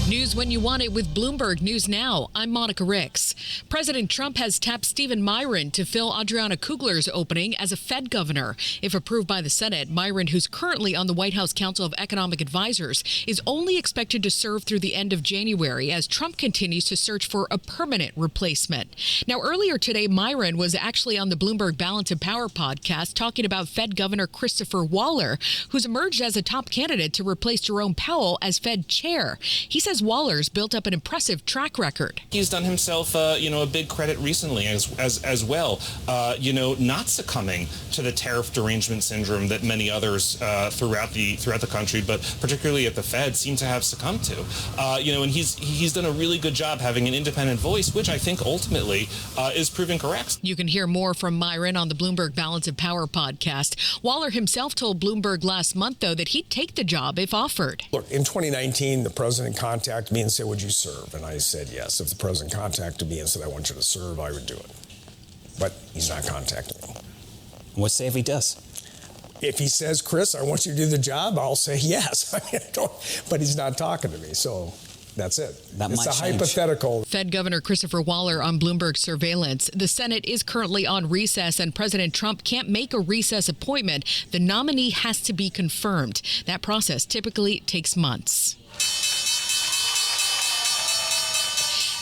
News when you want it with Bloomberg News Now. I'm Monica Rix. President Trump has tapped Stephen Myron to fill Adriana Kugler's opening as a Fed governor. If approved by the Senate, Myron, who's currently on the White House Council of Economic Advisors, is only expected to serve through the end of January as Trump continues to search for a permanent replacement. Now, earlier today, Myron was actually on the Bloomberg Balance of Power podcast talking about Fed Governor Christopher Waller, who's emerged as a top candidate to replace Jerome Powell as Fed chair. He says Waller's built up an impressive track record. He's done himself, a big credit recently as well, not succumbing to the tariff derangement syndrome that many others throughout the country, but particularly at the Fed, seem to have succumbed to. And he's done a really good job having an independent voice, which I think ultimately is proving correct. You can hear more from Miran on the Bloomberg Balance of Power podcast. Waller himself told Bloomberg last month, though, that he'd take the job if offered. Look, in 2019, the president contacted me and said, would you serve? And I said, yes. If the president contacted me and said, I want you to serve, I would do it. But he's not contacting me. What say if he does? If he says, Chris, I want you to do the job, I'll say yes. But he's not talking to me, so that's it. It's a hypothetical. Fed Governor Christopher Waller on Bloomberg surveillance. The Senate is currently on recess, and President Trump can't make a recess appointment. The nominee has to be confirmed. That process typically takes months.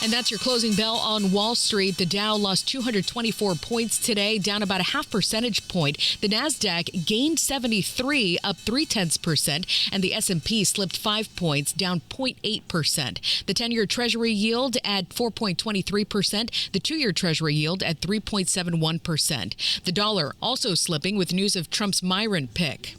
And that's your closing bell on Wall Street. The Dow lost 224 points today, down about a half percentage point. The Nasdaq gained 73, up 0.3%, and the S&P slipped 5 points, down 0.8%. The 10-year Treasury yield at 4.23%, the 2-year Treasury yield at 3.71%. The dollar also slipping with news of Trump's Myron pick.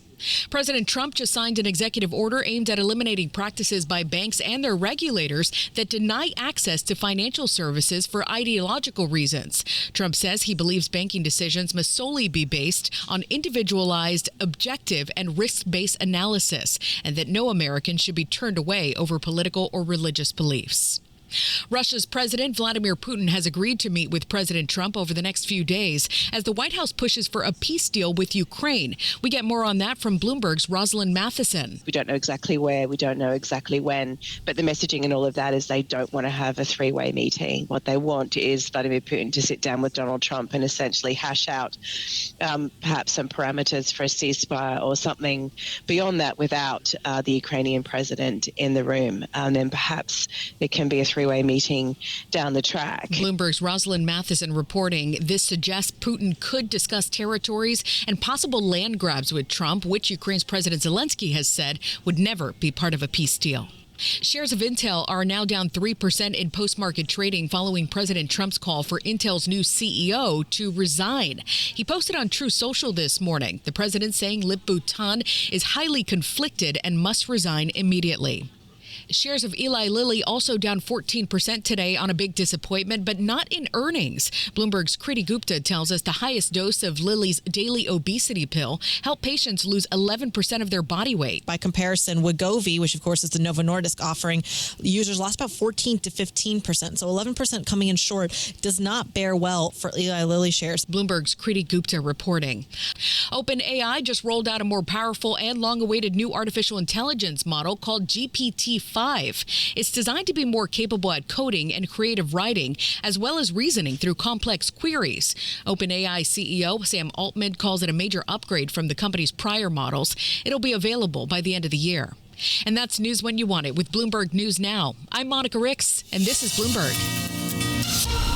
President Trump just signed an executive order aimed at eliminating practices by banks and their regulators that deny access to financial services for ideological reasons. Trump says he believes banking decisions must solely be based on individualized, objective, and risk-based analysis, and that no American should be turned away over political or religious beliefs. Russia's President Vladimir Putin has agreed to meet with President Trump over the next few days as the White House pushes for a peace deal with Ukraine. We get more on that from Bloomberg's Rosalind Matheson. We don't know exactly where, we don't know exactly when, but the messaging and all of that is they don't want to have a three-way meeting. What they want is Vladimir Putin to sit down with Donald Trump and essentially hash out perhaps some parameters for a ceasefire or something beyond that without the Ukrainian president in the room. And then perhaps it can be a three-way meeting down the track. Bloomberg's Rosalind Matheson reporting this suggests Putin could discuss territories and possible land grabs with Trump, which Ukraine's President Zelensky has said would never be part of a peace deal. Shares of Intel are now down 3% in post-market trading following President Trump's call for Intel's new CEO to resign. He posted on True Social this morning, the president saying Lip-Bu Tan is highly conflicted and must resign immediately. Shares of Eli Lilly also down 14% today on a big disappointment, but not in earnings. Bloomberg's Kriti Gupta tells us the highest dose of Lilly's daily obesity pill helped patients lose 11% of their body weight. By comparison, Wegovy, which of course is the Novo Nordisk offering, users lost about 14 to 15%. So 11% coming in short does not bear well for Eli Lilly shares. Bloomberg's Kriti Gupta reporting. OpenAI just rolled out a more powerful and long-awaited new artificial intelligence model called GPT-5. It's designed to be more capable at coding and creative writing, as well as reasoning through complex queries. OpenAI CEO Sam Altman calls it a major upgrade from the company's prior models. It'll be available by the end of the year. And that's news when you want it with Bloomberg News Now. I'm Monica Rix, and this is Bloomberg.